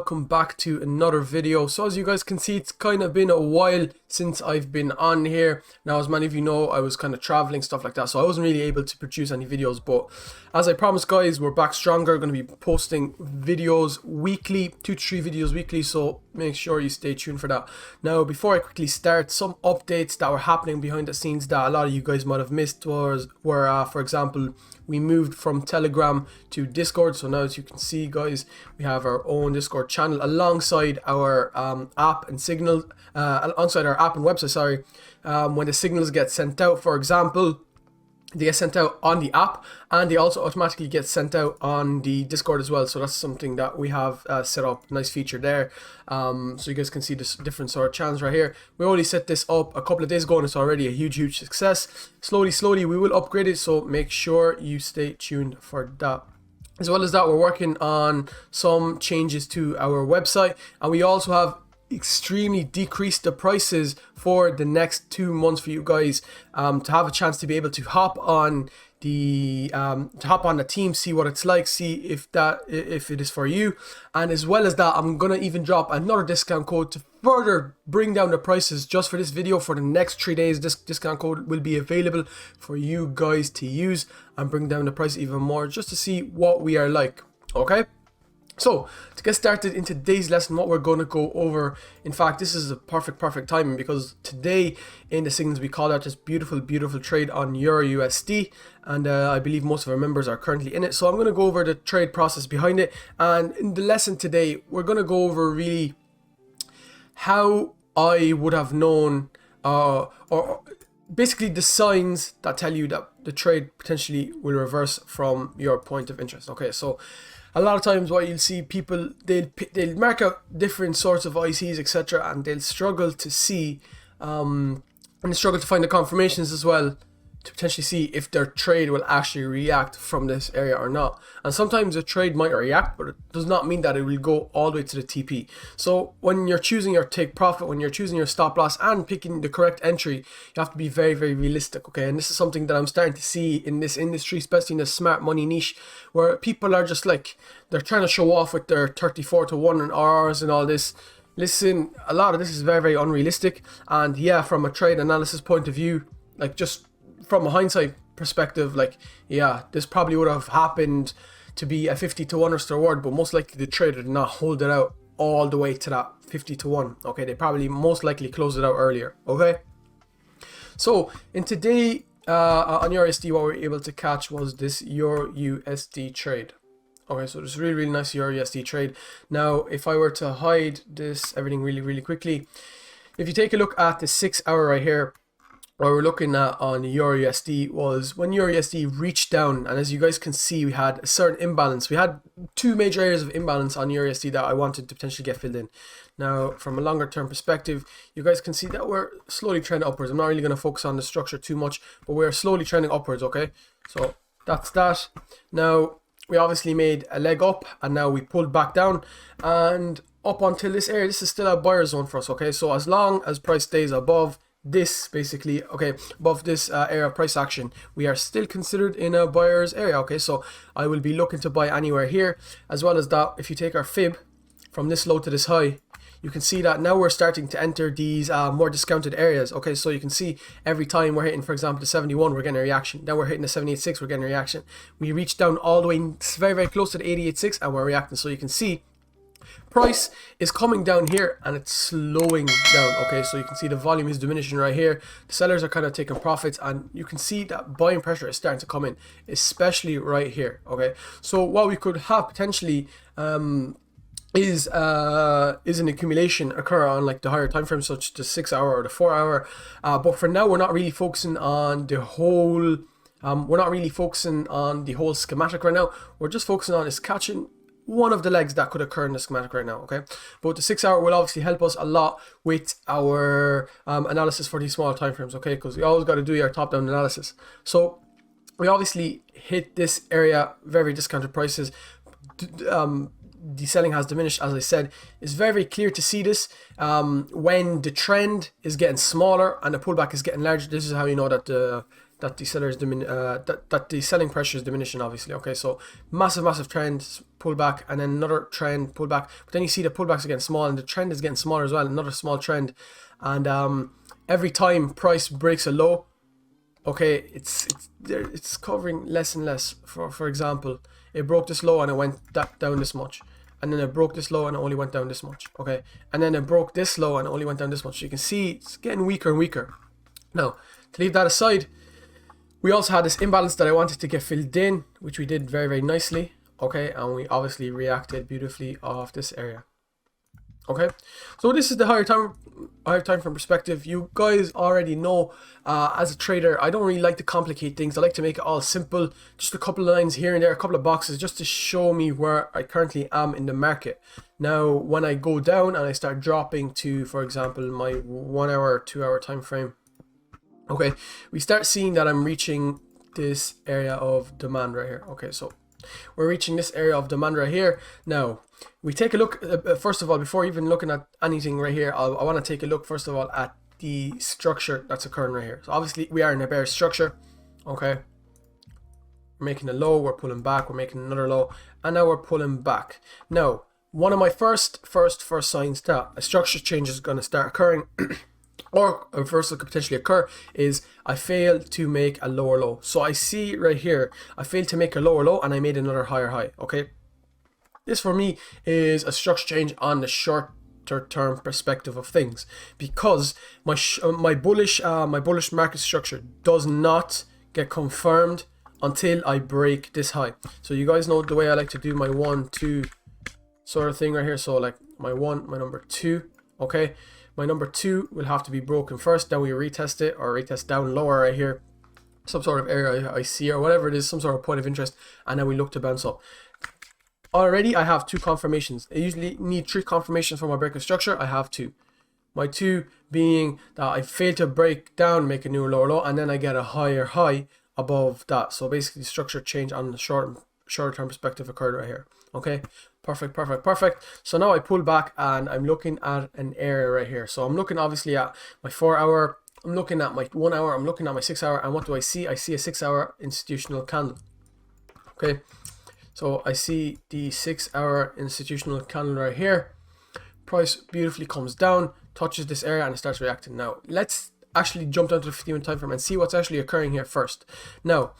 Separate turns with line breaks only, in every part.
welcome back to another video. So as you guys can see, it's kind of been a while since I've been on here. Now, as many of you know, I was kind of traveling, stuff like that, so I wasn't really able to produce any videos, but as I promised, guys, we're back stronger. Going to be posting videos weekly, 2 to 3 videos weekly, so make sure you stay tuned for that. Now, before I quickly start, some updates that were happening behind the scenes that a lot of you guys might have missed were for example, we moved from Telegram to Discord. So now, as you can see, guys, we have our own Discord channel alongside our app and signal, alongside our app and website. Sorry, when the signals get sent out, for example, they get sent out on the app, and they also automatically get sent out on the Discord as well. So that's something that we have set up. Nice feature there. So you guys can see this different sort of channels right here. We only set this up a couple of days ago, and it's already a huge success. Slowly we will upgrade it, so make sure you stay tuned for that. As well as that, we're working on some changes to our website, and we also have extremely decreased the prices for the next 2 months for you guys, to have a chance to be able to hop on the team, see what it's like, see if it is for you. And as well as that, I'm gonna even drop another discount code to further bring down the prices just for this video. For the next 3 days, this discount code will be available for you guys to use and bring down the price even more, just to see what we are like. Okay, so to get started in today's lesson, what we're going to go over, in fact, this is a perfect timing, because today in the signals we call out this beautiful trade on Euro USD, and I believe most of our members are currently in it. So I'm going to go over the trade process behind it, and in the lesson today we're going to go over really how I would have known, or basically the signs that tell you that the trade potentially will reverse from your point of interest. Okay, so a lot of times what you'll see, people, they'll mark out different sorts of ICs, etc., and they'll struggle to see, and they struggle to find the confirmations as well, to potentially see if their trade will actually react from this area or not. And sometimes a trade might react, but it does not mean that it will go all the way to the TP. So when you're choosing your take profit, when you're choosing your stop loss and picking the correct entry, you have to be very realistic. Okay, and this is something that I'm starting to see in this industry, especially in the smart money niche, where people are just like, they're trying to show off with their 34 to 1 and R's and all this. Listen, a lot of this is very unrealistic. And yeah, from a trade analysis point of view, like, just from a hindsight perspective, like, yeah, this probably would have happened to be a 50 to 1 risk to reward, but most likely the trader did not hold it out all the way to that 50 to 1. Okay, they probably most likely closed it out earlier. Okay, so in today on Euro USD, what we were able to catch was this Euro USD trade. Okay, so this really nice Euro USD trade. Now, if I were to hide this everything really quickly, if you take a look at the 6 hour right here, what we're looking at on Euro USD was when Euro USD reached down, and as you guys can see, we had a certain imbalance. We had 2 major areas of imbalance on Euro USD that I wanted to potentially get filled in. Now, from a longer term perspective, you guys can see that we're slowly trending upwards. I'm not really going to focus on the structure too much, but we're slowly trending upwards. Okay, so that's that. Now, we obviously made a leg up, and now we pulled back down, and up until this area, this is still a buyer zone for us. Okay, so as long as price stays above this, basically, okay, above this area of price action, we are still considered in a buyer's area. Okay, so I will be looking to buy anywhere here. As well as that, if you take our fib from this low to this high, you can see that now we're starting to enter these more discounted areas. Okay, so you can see every time we're hitting, for example, the 71, we're getting a reaction. Then we're hitting the 78.6, we're getting a reaction. We reach down all the way very close to the 88.6, and we're reacting. So you can see price is coming down here and it's slowing down. Okay, so you can see the volume is diminishing right here. The sellers are kind of taking profits, and you can see that buying pressure is starting to come in, especially right here. Okay, so what we could have potentially is an accumulation occur on like the higher time frames, such as the 6 hour or the 4 hour, but for now we're not really focusing on the whole schematic right now. We're just focusing on is catching one of the legs that could occur in the schematic right now. Okay, but the 6 hour will obviously help us a lot with our analysis for these smaller time frames. Okay, because we always got to do our top down analysis. So we obviously hit this area, very discounted prices. The selling has diminished, as I said. It's very clear to see this when the trend is getting smaller and the pullback is getting larger. This is how you know that that the sellers that the selling pressure is diminishing, obviously. Okay, so massive trend pullback, and then another trend pullback, but then you see the pullbacks again small, and the trend is getting smaller as well, another small trend. And every time price breaks a low, okay, it's covering less and less. For example, it broke this low and it went down this much, and then it broke this low and it only went down this much. Okay, and then it broke this low and it only went down this much. So you can see it's getting weaker and weaker. Now, to leave that aside, we also had this imbalance that I wanted to get filled in, which we did very nicely. Okay, and we obviously reacted beautifully off this area. Okay, so this is the higher time frame perspective. You guys already know, as a trader, I don't really like to complicate things. I like to make it all simple, just a couple of lines here and there, a couple of boxes, just to show me where I currently am in the market. Now, when I go down and I start dropping to, for example, my 1 hour, 2 hour time frame, okay, we start seeing that I'm reaching this area of demand right here. Okay, so we're reaching this area of demand right here. Now, we take a look, first of all, before even looking at anything right here, I want to take a look, first of all, at the structure that's occurring right here. So obviously, we are in a bearish structure. Okay, we're making a low, we're pulling back, we're making another low, and now we're pulling back. Now, one of my first signs that a structure change is going to start occurring or a reversal could potentially occur is I failed to make a lower low. So I see right here, I failed to make a lower low and I made another higher high. Okay, this for me is a structure change on the shorter term perspective of things, because my bullish market structure does not get confirmed until I break this high. So you guys know the way I like to do my 1, 2 sort of thing right here. So like my 1, my number 2, okay. My number 2 will have to be broken first, then we retest it, or retest down lower right here, some sort of area I see or whatever it is, some sort of point of interest, and then we look to bounce up. Already I have 2 confirmations. I usually need 3 confirmations for my breaking structure. I have 2. My 2 being that I fail to break down, make a new lower low, and then I get a higher high above that. So basically structure change on the shorter term perspective occurred right here. Okay, perfect. So now I pull back and I'm looking at an area right here. So I'm looking obviously at my 4 hour, I'm looking at my 1 hour, I'm looking at my 6 hour, and what do I see? I see a 6 hour institutional candle. Okay, so I see the 6 hour institutional candle right here. Price beautifully comes down, touches this area, and it starts reacting. Now let's actually jump down to the 15-minute time frame and see what's actually occurring here first. Now,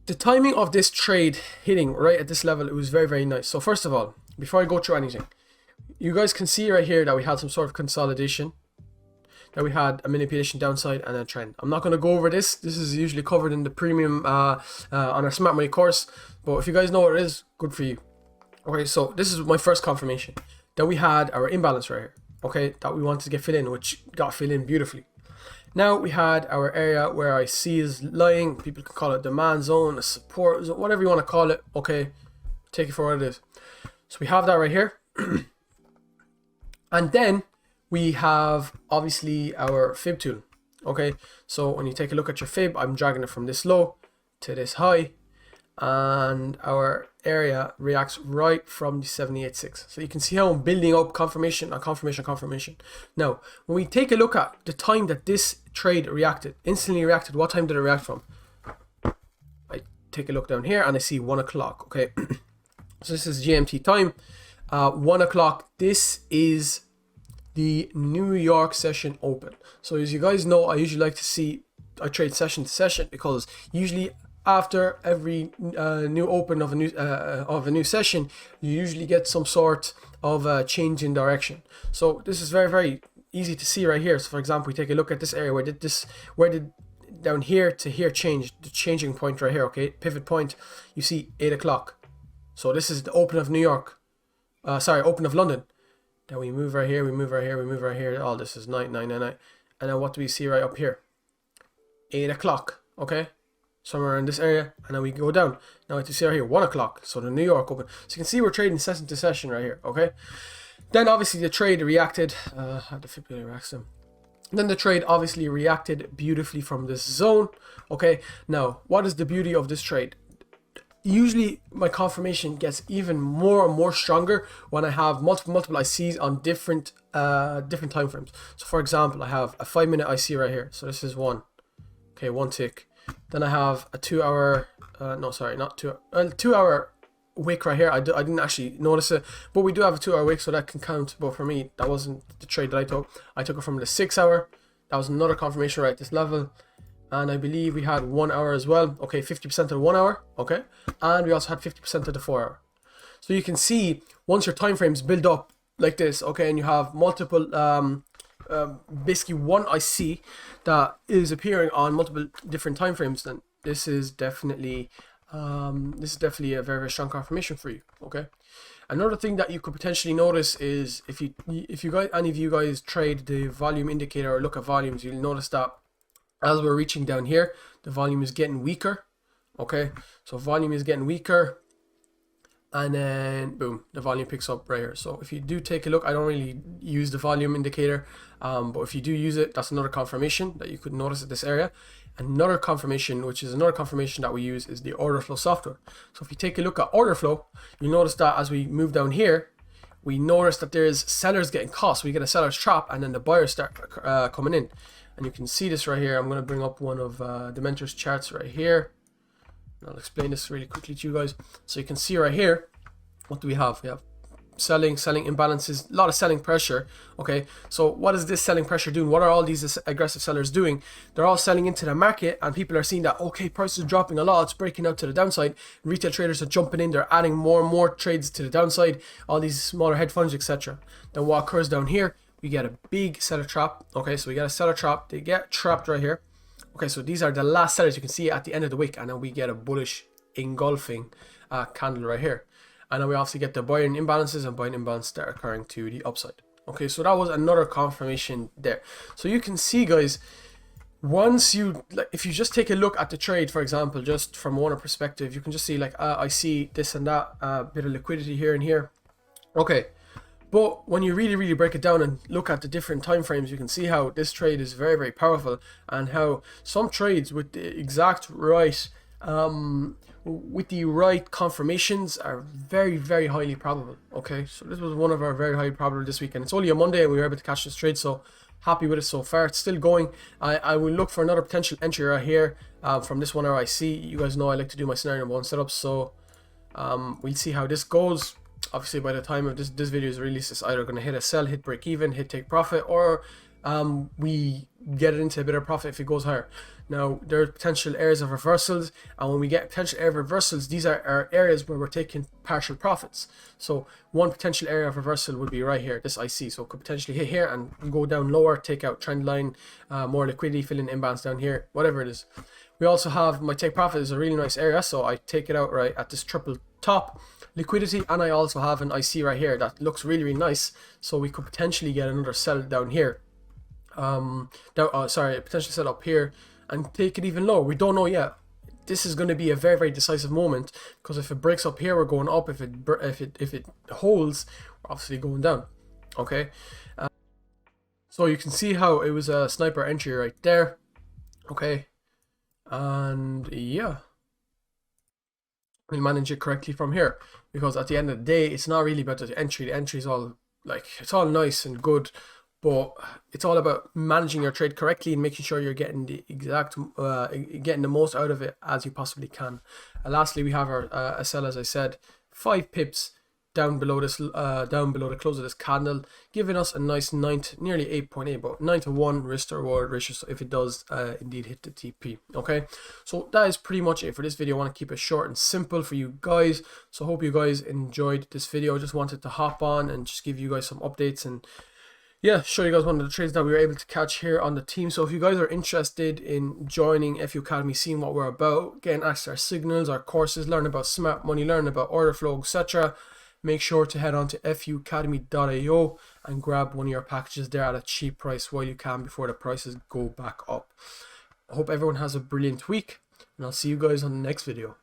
the timing of this trade hitting right at this level, it was very nice. So first of all, before I go through anything, you guys can see right here that we had some sort of consolidation, that we had a manipulation downside and a trend. I'm not going to go over this. This is usually covered in the premium on our Smart Money course, but if you guys know what it is, good for you. Okay, so this is my first confirmation that we had our imbalance right here. Okay, that we wanted to get filled in, which got filled in beautifully. Now we had our area where I see is lying. People can call it demand zone, a support zone, whatever you want to call it. Okay, take it for what it is. So we have that right here. And then we have obviously our fib tool. Okay, so when you take a look at your fib, I'm dragging it from this low to this high, and our area reacts right from the 78.6. So you can see how I'm building up confirmation on confirmation. Now, when we take a look at the time that this trade reacted, instantly reacted, what time did it react from? I take a look down here and I see 1 o'clock. Okay, so this is GMT time. 1 o'clock. This is the New York session open. So as you guys know, I trade session to session, because usually after every new open of a new session, you usually get some sort of change in direction. So this is very easy to see right here. So for example, we take a look at this area. Where did down here to here change? The changing point right here. Okay, pivot point. You see 8 o'clock. So this is the open of New York. Open of London. Then we move right here. We move right here. Oh, this is 9. And then what do we see right up here? 8 o'clock. Okay, somewhere in this area, and then we go down. Now what you see right here, 1 o'clock. So the New York open. So you can see we're trading session to session right here. Okay, then obviously the trade reacted. How the flip reacts them. Then the trade obviously reacted beautifully from this zone. Okay, now what is the beauty of this trade? Usually my confirmation gets even more and more stronger when I have multiple ICs on different time frames. So for example, I have a 5-minute IC right here. So this is 1, Okay, 1 tick. Then I have a 2 hour, no, sorry, not 2 hour wick right here. I didn't actually notice it, but we do have a 2 hour wick, so that can count. But for me, that wasn't the trade that I took. I took it from the 6 hour. That was another confirmation right at this level. And I believe we had 1 hour as well. Okay, 50% of the 1 hour. Okay, and we also had 50% of the 4 hour. So you can see once your time frames build up like this, okay, and you have multiple, basically one IC that is appearing on multiple different time frames, then this is definitely a very, very strong confirmation for you. Okay. Another thing that you could potentially notice is if you guys, any of you guys trade the volume indicator or look at volumes, you'll notice that as we're reaching down here, the volume is getting weaker. Okay, so volume is getting weaker, and then boom, the volume picks up right here. So if you do take a look, I don't really use the volume indicator, but if you do use it, that's another confirmation that you could notice at this area. Another confirmation, which is another confirmation that we use, is the order flow software. So if you take a look at order flow, you notice that as we move down here, we notice that there's sellers getting caught. So we get a seller's trap, and then the buyers start coming in. And you can see this right here. I'm going to bring up one of the Mentor's charts right here. I'll explain this really quickly to you guys. So you can see right here, what do we have? We have selling imbalances, a lot of selling pressure. Okay, so what is this selling pressure doing? What are all these aggressive sellers doing? They're all selling into the market, and people are seeing that, okay, prices are dropping a lot, it's breaking out to the downside. Retail traders are jumping in, they're adding more and more trades to the downside, all these smaller hedge funds, etc. Then what occurs down here, we get a big seller trap. Okay, so we get a seller trap, they get trapped right here. Okay, so these are the last sellers you can see at the end of the wick, and then we get a bullish engulfing candle right here. And then we obviously get the buying imbalances and buying imbalances that are occurring to the upside. Okay, so that was another confirmation there. So you can see, guys, once you, like, if you just take a look at the trade, for example, just from one perspective, you can just see like, I see this and that, bit of liquidity here and here. Okay, but when you really break it down and look at the different time frames, you can see how this trade is very, very powerful, and how some trades with the exact right confirmations are very, very highly probable. Okay, so this was one of our very highly probable this weekend. It's only a Monday and we were able to catch this trade, so happy with it so far. It's still going. I will look for another potential entry right here from this 1 hour IC. You guys know I like to do my scenario number 1 setups, so we'll see how this goes. Obviously, by the time of this video is released, it's either going to hit a sell, hit break even, hit take profit, or we get it into a bit of profit if it goes higher. Now, there are potential areas of reversals, and when we get potential area of reversals, these are our areas where we're taking partial profits. So one potential area of reversal would be right here, this IC. So it could potentially hit here and go down lower, take out trend line, more liquidity, fill in imbalance down here, whatever it is. We also have my take profit is a really nice area, so I take it out right at this triple top liquidity, and I also have an IC right here that looks really, really nice. So we could potentially get another sell down here. Potentially sell up here and take it even lower. We don't know yet. This is going to be a very, very decisive moment, because if it breaks up here, we're going up. If it holds, we're obviously going down. Okay. So you can see how it was a sniper entry right there. Okay. And yeah, we'll manage it correctly from here, because at the end of the day, it's not really about the entry. The entry is all like, it's all nice and good, but it's all about managing your trade correctly and making sure you're getting the exact getting the most out of it as you possibly can. lastly, we have our a sell, as I said, 5 pips down below this down below the close of this candle, giving us a nice 9 to, nearly 8.8, but 9 to 1 risk to reward ratio, so if it does indeed hit the TP. Okay, so that is pretty much it for this video. I want to keep it short and simple for you guys, so hope you guys enjoyed this video. I just wanted to hop on and just give you guys some updates and yeah, show you guys one of the trades that we were able to catch here on the team. So if you guys are interested in joining FU Academy, seeing what we're about, getting access to our signals, our courses, learn about smart money, learn about order flow, etc., make sure to head on to fuacademy.io and grab one of your packages there at a cheap price while you can, before the prices go back up. I hope everyone has a brilliant week, and I'll see you guys on the next video.